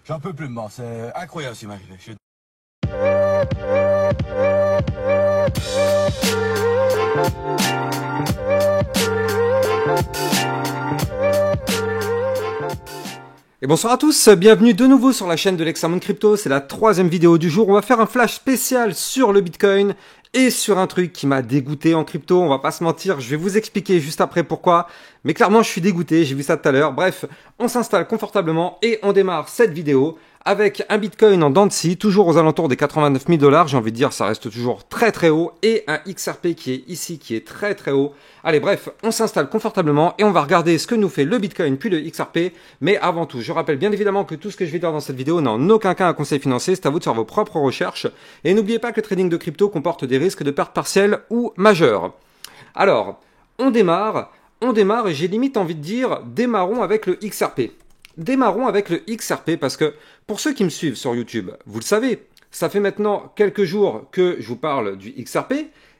J'en peux plus, moi. C'est incroyable ce qui m'est arrivé. Et bonsoir à tous, bienvenue de nouveau sur la chaîne de Lexamon Crypto, c'est la troisième vidéo du jour. On va faire un flash spécial sur le Bitcoin et sur un truc qui m'a dégoûté en crypto, on va pas se mentir, je vais vous expliquer juste après pourquoi. Mais clairement je suis dégoûté, j'ai vu ça tout à l'heure. Bref, on s'installe confortablement et on démarre cette vidéo avec un Bitcoin en dents de scie, toujours aux alentours des 89 000 $, j'ai envie de dire ça reste toujours très très haut, et un XRP qui est ici, qui est très très haut. Allez bref, on s'installe confortablement et on va regarder ce que nous fait le Bitcoin puis le XRP. Mais avant tout, je rappelle bien évidemment que tout ce que je vais dire dans cette vidéo n'a en aucun cas un conseil financier, c'est à vous de faire vos propres recherches. Et n'oubliez pas que le trading de crypto comporte des risques de perte partielle ou majeure. Alors, on démarre et j'ai limite envie de dire, démarrons avec le XRP. Démarrons avec le XRP parce que pour ceux qui me suivent sur YouTube, vous le savez, ça fait maintenant quelques jours que je vous parle du XRP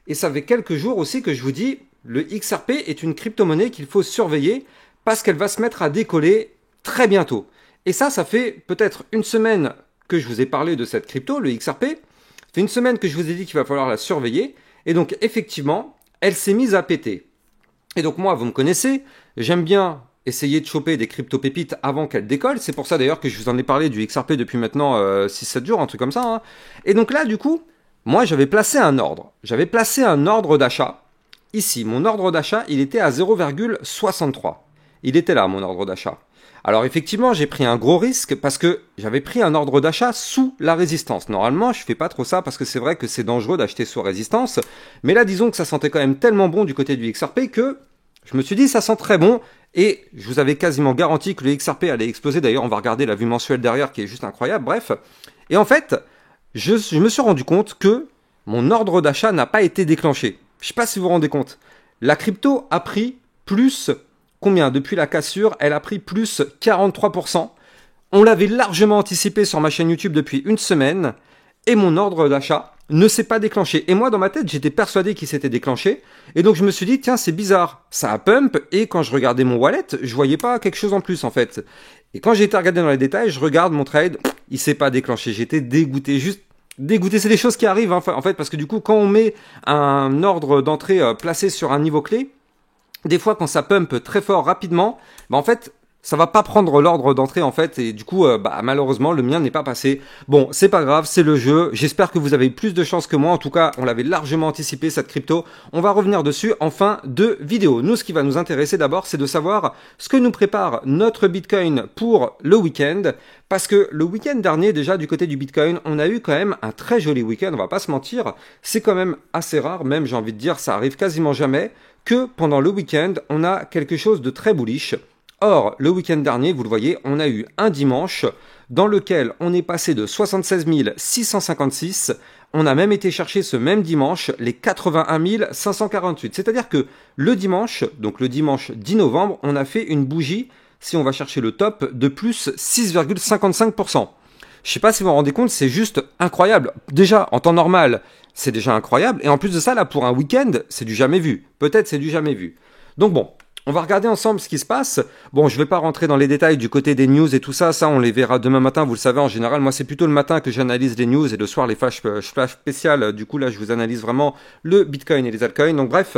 et ça fait quelques jours aussi que je vous dis le XRP est une crypto-monnaie qu'il faut surveiller parce qu'elle va se mettre à décoller très bientôt. Et ça fait peut-être une semaine que je vous ai parlé de cette crypto, le XRP. Ça fait une semaine que je vous ai dit qu'il va falloir la surveiller et donc effectivement, elle s'est mise à péter. Et donc moi, vous me connaissez, j'aime bien essayer de choper des crypto-pépites avant qu'elles décollent. C'est pour ça d'ailleurs que je vous en ai parlé du XRP depuis maintenant 6-7 jours, un truc comme ça. Hein. Et donc là, du coup, moi, j'avais placé un ordre. J'avais placé un ordre d'achat. Ici, mon ordre d'achat, il était à 0,63. Il était là, mon ordre d'achat. Alors effectivement, j'ai pris un gros risque parce que j'avais pris un ordre d'achat sous la résistance. Normalement, je fais pas trop ça parce que c'est vrai que c'est dangereux d'acheter sous résistance. Mais là, disons que ça sentait quand même tellement bon du côté du XRP que je me suis dit, ça sent très bon. Et je vous avais quasiment garanti que le XRP allait exploser. D'ailleurs, on va regarder la vue mensuelle derrière qui est juste incroyable. Bref. Et en fait, je me suis rendu compte que mon ordre d'achat n'a pas été déclenché. Je sais pas si vous vous rendez compte. La crypto a pris plus, combien? Depuis la cassure, elle a pris plus 43%. On l'avait largement anticipé sur ma chaîne YouTube depuis une semaine. Et mon ordre d'achat ne s'est pas déclenché. Et moi, dans ma tête, j'étais persuadé qu'il s'était déclenché. Et donc, je me suis dit, tiens, c'est bizarre. Ça a pump. Et quand je regardais mon wallet, je voyais pas quelque chose en plus, en fait. Et quand j'ai été regarder dans les détails, je regarde mon trade. Il s'est pas déclenché. J'étais dégoûté. Juste dégoûté. C'est des choses qui arrivent, hein, en fait. Parce que du coup, quand on met un ordre d'entrée placé sur un niveau clé, des fois, quand ça pump très fort rapidement, bah, en fait, ça va pas prendre l'ordre d'entrée en fait et du coup malheureusement le mien n'est pas passé. Bon, c'est pas grave, c'est le jeu. J'espère que vous avez plus de chance que moi. En tout cas, on l'avait largement anticipé cette crypto. On va revenir dessus en fin de vidéo. Nous, ce qui va nous intéresser d'abord, c'est de savoir ce que nous prépare notre Bitcoin pour le week-end. Parce que le week-end dernier, déjà du côté du Bitcoin, on a eu quand même un très joli week-end, on va pas se mentir. C'est quand même assez rare, même j'ai envie de dire, ça arrive quasiment jamais, que pendant le week-end, on a quelque chose de très bullish. Or, le week-end dernier, vous le voyez, on a eu un dimanche dans lequel on est passé de 76 656. On a même été chercher ce même dimanche les 81 548. C'est-à-dire que le dimanche, donc le dimanche 10 novembre, on a fait une bougie, si on va chercher le top, de plus 6,55%. Je sais pas si vous vous rendez compte, c'est juste incroyable. Déjà, en temps normal, c'est déjà incroyable. Et en plus de ça, là, pour un week-end, c'est du jamais vu. Peut-être c'est du jamais vu. Donc bon. On va regarder ensemble ce qui se passe. Bon, je vais pas rentrer dans les détails du côté des news et tout ça. Ça, on les verra demain matin. Vous le savez, en général, moi, c'est plutôt le matin que j'analyse les news et le soir, les flash spéciales. Du coup, là, je vous analyse vraiment le Bitcoin et les altcoins. Donc, bref.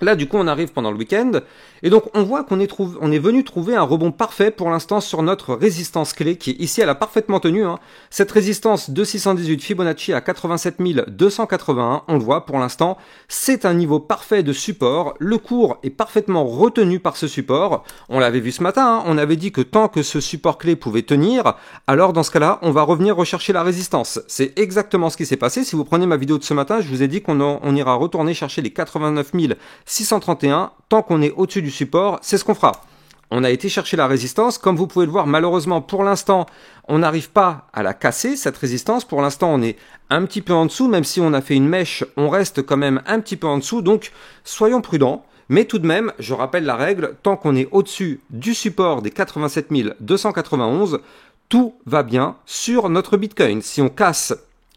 Là, du coup, on arrive pendant le week-end. Et donc, on voit qu'on est venu trouver un rebond parfait pour l'instant sur notre résistance clé qui, ici, elle a parfaitement tenu. Hein. Cette résistance de 618 Fibonacci à 87 281, on le voit pour l'instant, c'est un niveau parfait de support. Le cours est parfaitement retenu par ce support. On l'avait vu ce matin, hein. On avait dit que tant que ce support clé pouvait tenir, alors dans ce cas-là, on va revenir rechercher la résistance. C'est exactement ce qui s'est passé. Si vous prenez ma vidéo de ce matin, je vous ai dit qu'on ira retourner chercher les 89 631, tant qu'on est au-dessus du support, c'est ce qu'on fera. On a été chercher la résistance, comme vous pouvez le voir, malheureusement pour l'instant, on n'arrive pas à la casser, cette résistance. Pour l'instant, on est un petit peu en dessous, même si on a fait une mèche, on reste quand même un petit peu en dessous, donc soyons prudents. Mais tout de même, je rappelle la règle, tant qu'on est au-dessus du support des 87 291, tout va bien sur notre Bitcoin. Si on casse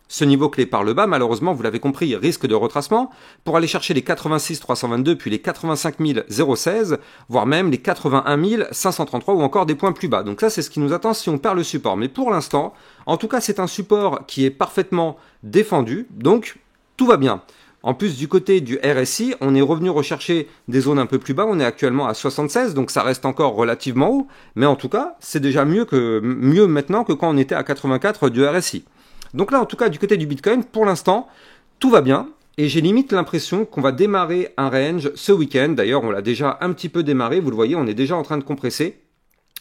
Ce niveau clé par le bas, malheureusement, vous l'avez compris, risque de retracement pour aller chercher les 86 322 puis les 85 016, voire même les 81 533 ou encore des points plus bas. Donc ça, c'est ce qui nous attend si on perd le support. Mais pour l'instant, en tout cas, c'est un support qui est parfaitement défendu, donc tout va bien. En plus, du côté du RSI, on est revenu rechercher des zones un peu plus bas. On est actuellement à 76, donc ça reste encore relativement haut. Mais en tout cas, c'est déjà mieux maintenant que quand on était à 84 du RSI. Donc là, en tout cas, du côté du Bitcoin, pour l'instant, tout va bien. Et j'ai limite l'impression qu'on va démarrer un range ce week-end. D'ailleurs, on l'a déjà un petit peu démarré. Vous le voyez, on est déjà en train de compresser.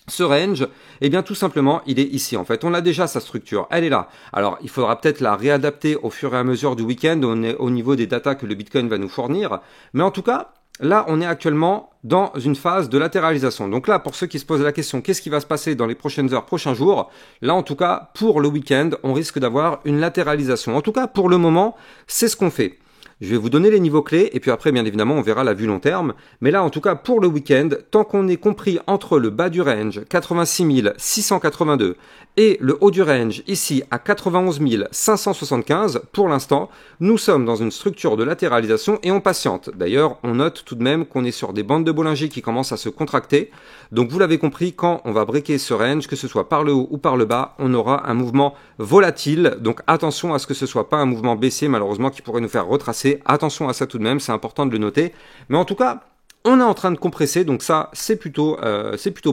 Ce range, eh bien tout simplement, il est ici. En fait, on a déjà sa structure, elle est là. Alors, il faudra peut-être la réadapter au fur et à mesure du week-end au niveau des datas que le Bitcoin va nous fournir. Mais en tout cas, là, on est actuellement dans une phase de latéralisation. Donc là, pour ceux qui se posent la question, qu'est-ce qui va se passer dans les prochaines heures, prochains jours? Là, en tout cas, pour le week-end, on risque d'avoir une latéralisation. En tout cas, pour le moment, c'est ce qu'on fait. Je vais vous donner les niveaux clés et puis après, bien évidemment, on verra la vue long terme. Mais là, en tout cas, pour le week-end, tant qu'on est compris entre le bas du range, 86 682, et le haut du range, ici, à 91 575, pour l'instant, nous sommes dans une structure de latéralisation et on patiente. D'ailleurs, on note tout de même qu'on est sur des bandes de Bollinger qui commencent à se contracter. Donc, vous l'avez compris, quand on va breaker ce range, que ce soit par le haut ou par le bas, on aura un mouvement volatile. Donc, attention à ce que ce soit pas un mouvement baissier, malheureusement, qui pourrait nous faire retracer. Attention à ça tout de même, c'est important de le noter. Mais en tout cas, on est en train de compresser, donc ça, c'est plutôt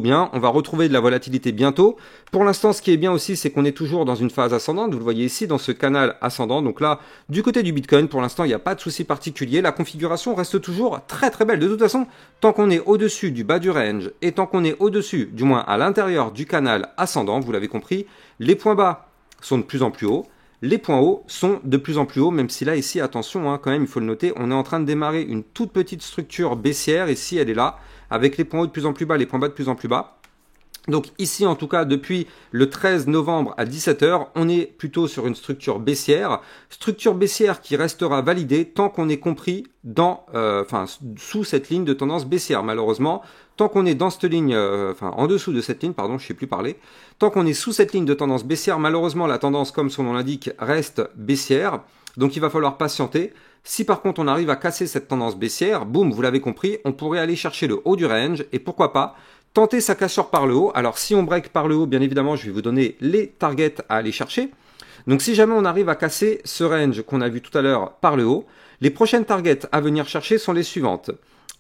bien. On va retrouver de la volatilité bientôt. Pour l'instant, ce qui est bien aussi, c'est qu'on est toujours dans une phase ascendante. Vous le voyez ici, dans ce canal ascendant. Donc là, du côté du Bitcoin, pour l'instant, il n'y a pas de souci particulier. La configuration reste toujours très très belle. De toute façon, tant qu'on est au-dessus du bas du range et tant qu'on est au-dessus, du moins à l'intérieur du canal ascendant, vous l'avez compris, les points bas sont de plus en plus hauts. Les points hauts sont de plus en plus hauts, même si là, ici, attention, hein, quand même, il faut le noter, on est en train de démarrer une toute petite structure baissière. Ici, elle est là, avec les points hauts de plus en plus bas, les points bas de plus en plus bas. Donc ici, en tout cas, depuis le 13 novembre à 17h, on est plutôt sur une structure baissière qui restera validée tant qu'on est compris dans, sous cette ligne de tendance baissière. Malheureusement, tant qu'on est dans cette ligne, en dessous de cette ligne, pardon, je ne sais plus parler, tant qu'on est sous cette ligne de tendance baissière, malheureusement, la tendance, comme son nom l'indique, reste baissière. Donc il va falloir patienter. Si par contre on arrive à casser cette tendance baissière, boum, vous l'avez compris, on pourrait aller chercher le haut du range et pourquoi pas tenter sa cassure par le haut. Alors si on break par le haut, bien évidemment, je vais vous donner les targets à aller chercher. Donc si jamais on arrive à casser ce range qu'on a vu tout à l'heure par le haut, les prochaines targets à venir chercher sont les suivantes.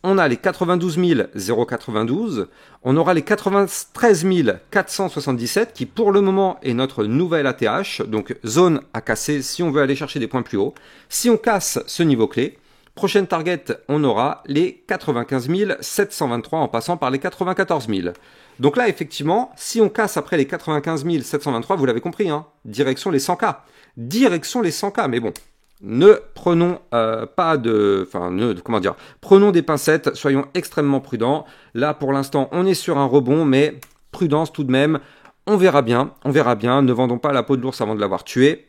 On a les 92 092, on aura les 93 477 qui pour le moment est notre nouvelle ATH, donc zone à casser si on veut aller chercher des points plus hauts. Si on casse ce niveau clé, prochaine target, on aura les 95 723 en passant par les 94 000. Donc là, effectivement, si on casse après les 95 723, vous l'avez compris, hein, direction les 100K. Direction les 100K, mais bon. Ne prenons prenons des pincettes, soyons extrêmement prudents. Là, pour l'instant, on est sur un rebond, mais prudence tout de même. On verra bien. Ne vendons pas la peau de l'ours avant de l'avoir tué.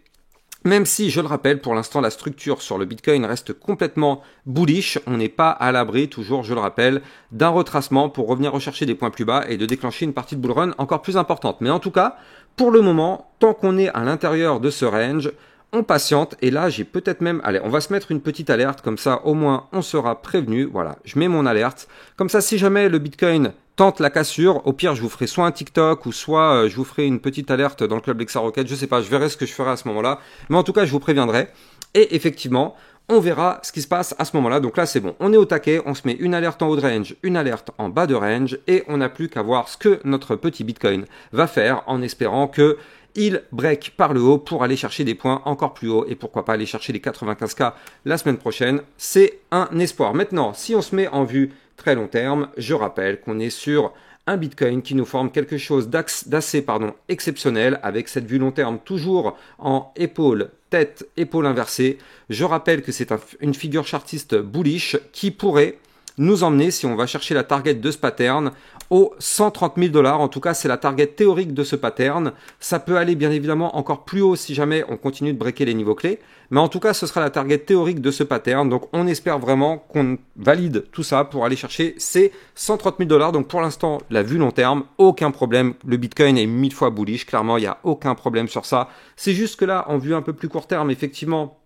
Même si, je le rappelle, pour l'instant, la structure sur le Bitcoin reste complètement bullish. On n'est pas à l'abri, toujours, je le rappelle, d'un retracement pour revenir rechercher des points plus bas et de déclencher une partie de bull run encore plus importante. Mais en tout cas, pour le moment, tant qu'on est à l'intérieur de ce range, on patiente et là j'ai peut-être même, allez, on va se mettre une petite alerte, comme ça au moins on sera prévenu. Voilà, je mets mon alerte, comme ça si jamais le Bitcoin tente la cassure, au pire je vous ferai soit un TikTok ou soit je vous ferai une petite alerte dans le club Lexa Rocket, je sais pas, je verrai ce que je ferai à ce moment-là, mais en tout cas je vous préviendrai. Et effectivement, on verra ce qui se passe à ce moment-là. Donc là, c'est bon. On est au taquet. On se met une alerte en haut de range, une alerte en bas de range. Et on n'a plus qu'à voir ce que notre petit Bitcoin va faire en espérant que il break par le haut pour aller chercher des points encore plus hauts. Et pourquoi pas aller chercher les 95K la semaine prochaine. C'est un espoir. Maintenant, si on se met en vue très long terme, je rappelle qu'on est sur un Bitcoin qui nous forme quelque chose d'assez exceptionnel avec cette vue long terme toujours en épaule, tête, épaule inversée. Je rappelle que c'est une figure chartiste bullish qui pourrait nous emmener, si on va chercher la target de ce pattern, aux 130 000 $. En tout cas, c'est la target théorique de ce pattern. Ça peut aller bien évidemment encore plus haut si jamais on continue de breaker les niveaux clés. Mais en tout cas, ce sera la target théorique de ce pattern. Donc, on espère vraiment qu'on valide tout ça pour aller chercher ces 130 000 $. Donc, pour l'instant, la vue long terme, aucun problème. Le Bitcoin est 1000 fois bullish. Clairement, il n'y a aucun problème sur ça. C'est juste que là, en vue un peu plus court terme, effectivement,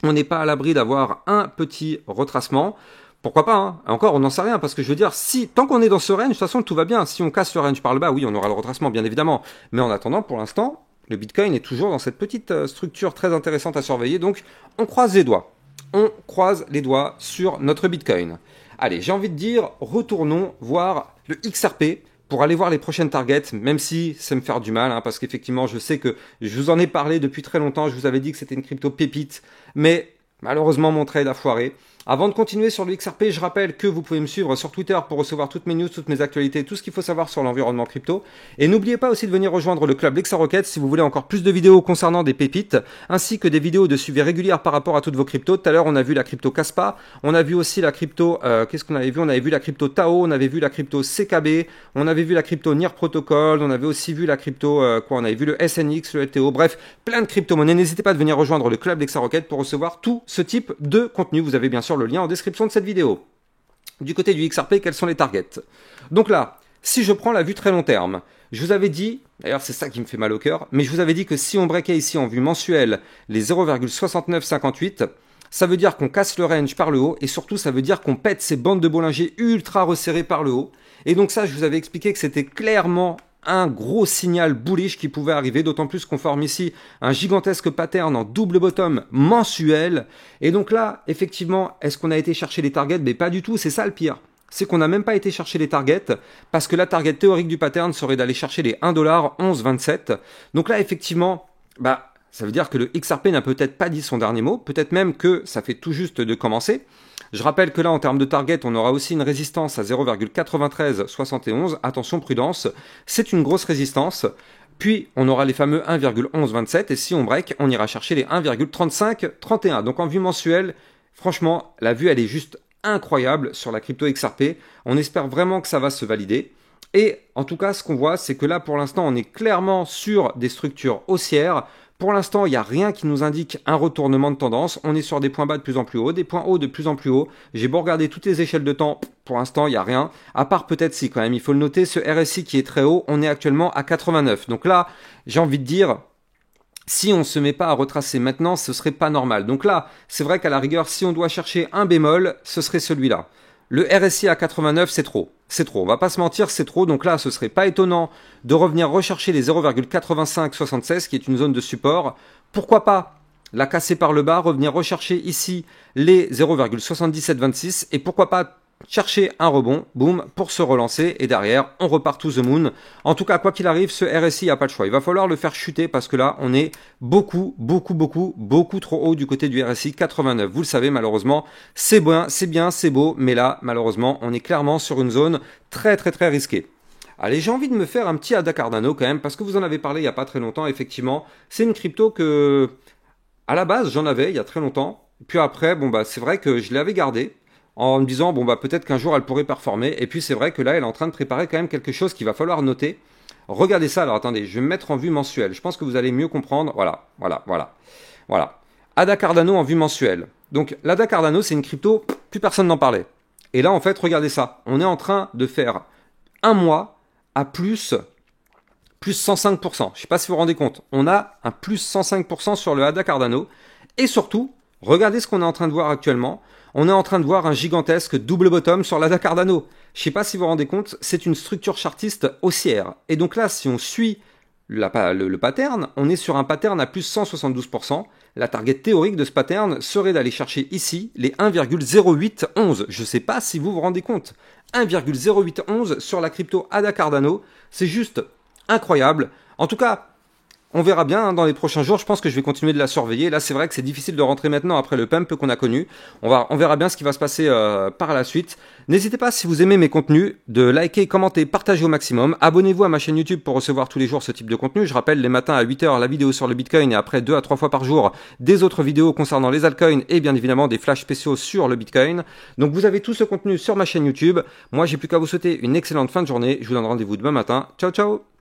on n'est pas à l'abri d'avoir un petit retracement. Pourquoi pas, hein. Encore, on n'en sait rien, parce que je veux dire, si, tant qu'on est dans ce range, de toute façon, tout va bien. Si on casse le range par le bas, oui, on aura le retracement, bien évidemment. Mais en attendant, pour l'instant, le Bitcoin est toujours dans cette petite structure très intéressante à surveiller. Donc, on croise les doigts. On croise les doigts sur notre Bitcoin. Allez, j'ai envie de dire, retournons voir le XRP pour aller voir les prochaines targets, même si ça me fait du mal, hein, parce qu'effectivement, je sais que je vous en ai parlé depuis très longtemps. Je vous avais dit que c'était une crypto pépite, mais malheureusement, mon trade a foiré. Avant de continuer sur le XRP, je rappelle que vous pouvez me suivre sur Twitter pour recevoir toutes mes news, toutes mes actualités, tout ce qu'il faut savoir sur l'environnement crypto. Et n'oubliez pas aussi de venir rejoindre le club Lexa Rocket si vous voulez encore plus de vidéos concernant des pépites, ainsi que des vidéos de suivi régulières par rapport à toutes vos cryptos. Tout à l'heure, on a vu la crypto Kaspa, on a vu aussi la crypto, qu'est-ce qu'on avait vu? On avait vu la crypto Tao, on avait vu la crypto CKB, on avait vu la crypto Near Protocol, on avait aussi vu la crypto, on avait vu le SNX, le LTO, bref, plein de crypto-monnaies. N'hésitez pas à venir rejoindre le club Lexa Rocket pour recevoir tout ce type de contenu. Vous avez bien sûr le lien en description de cette vidéo. Du côté du XRP, quels sont les targets? Donc là, si je prends la vue très long terme, je vous avais dit, d'ailleurs c'est ça qui me fait mal au cœur, mais je vous avais dit que si on breakait ici en vue mensuelle les 0,6958, ça veut dire qu'on casse le range par le haut et surtout ça veut dire qu'on pète ces bandes de Bollinger ultra resserrées par le haut. Et donc ça, je vous avais expliqué que c'était clairement un gros signal bullish qui pouvait arriver, d'autant plus qu'on forme ici un gigantesque pattern en double bottom mensuel. Et donc là, effectivement, est-ce qu'on a été chercher les targets? Mais pas du tout, c'est ça le pire. C'est qu'on n'a même pas été chercher les targets, parce que la target théorique du pattern serait d'aller chercher les 1,1127 $. Donc là, effectivement, ça veut dire que le XRP n'a peut-être pas dit son dernier mot, peut-être même que ça fait tout juste de commencer. Je rappelle que là, en termes de target, on aura aussi une résistance à 0,9371. Attention, prudence, c'est une grosse résistance. Puis, on aura les fameux 1,1127 et si on break, on ira chercher les 1,3531. Donc, en vue mensuelle, franchement, la vue, elle est juste incroyable sur la crypto XRP. On espère vraiment que ça va se valider. Et en tout cas, ce qu'on voit, c'est que là, pour l'instant, on est clairement sur des structures haussières. Pour l'instant, il n'y a rien qui nous indique un retournement de tendance. On est sur des points bas de plus en plus haut, des points hauts de plus en plus haut. J'ai beau regarder toutes les échelles de temps, pour l'instant, il n'y a rien. À part peut-être si, quand même, il faut le noter, ce RSI qui est très haut, on est actuellement à 89. Donc là, j'ai envie de dire, si on ne se met pas à retracer maintenant, ce serait pas normal. Donc là, c'est vrai qu'à la rigueur, si on doit chercher un bémol, ce serait celui-là. Le RSI à 89, c'est trop. C'est trop. On va pas se mentir, c'est trop. Donc là, ce serait pas étonnant de revenir rechercher les 0,8576 qui est une zone de support. Pourquoi pas la casser par le bas, revenir rechercher ici les 0,7726 et pourquoi pas chercher un rebond, boum, pour se relancer et derrière, on repart to the moon. En tout cas, quoi qu'il arrive, ce RSI, il n'y a pas de choix. Il va falloir le faire chuter parce que là, on est beaucoup trop haut du côté du RSI 89. Vous le savez, malheureusement, c'est bien, c'est beau, mais là, malheureusement, on est clairement sur une zone très risquée. Allez, j'ai envie de me faire un petit ADA Cardano quand même parce que vous en avez parlé il n'y a pas très longtemps. Effectivement, c'est une crypto que, à la base, j'en avais il y a très longtemps. Puis après, c'est vrai que je l'avais gardée en me disant, peut-être qu'un jour elle pourrait performer. Et puis c'est vrai que là, elle est en train de préparer quand même quelque chose qu'il va falloir noter. Regardez ça, alors attendez, je vais me mettre en vue mensuelle. Je pense que vous allez mieux comprendre. Voilà. ADA Cardano en vue mensuelle. Donc l'ADA Cardano, c'est une crypto, plus personne n'en parlait. Et là, en fait, regardez ça. On est en train de faire un mois à plus 105%. Je ne sais pas si vous vous rendez compte. On a un plus 105% sur le ADA Cardano. Et surtout, regardez ce qu'on est en train de voir actuellement. On est en train de voir un gigantesque double bottom sur l'ADA Cardano. Je ne sais pas si vous vous rendez compte, c'est une structure chartiste haussière. Et donc là, si on suit le pattern, on est sur un pattern à plus 172%. La target théorique de ce pattern serait d'aller chercher ici les 1,0811. Je ne sais pas si vous vous rendez compte. 1,0811 sur la crypto ADA Cardano, c'est juste incroyable. En tout cas, On verra bien hein, dans les prochains jours. Je pense que je vais continuer de la surveiller. Là, c'est vrai que c'est difficile de rentrer maintenant après le pump qu'on a connu. On verra bien ce qui va se passer par la suite. N'hésitez pas, si vous aimez mes contenus, de liker, commenter, partager au maximum. Abonnez-vous à ma chaîne YouTube pour recevoir tous les jours ce type de contenu. Je rappelle, les matins à 8h, la vidéo sur le Bitcoin et après 2 à 3 fois par jour, des autres vidéos concernant les altcoins et bien évidemment des flashs spéciaux sur le Bitcoin. Donc vous avez tout ce contenu sur ma chaîne YouTube. Moi, j'ai plus qu'à vous souhaiter une excellente fin de journée. Je vous donne rendez-vous demain matin. Ciao, ciao!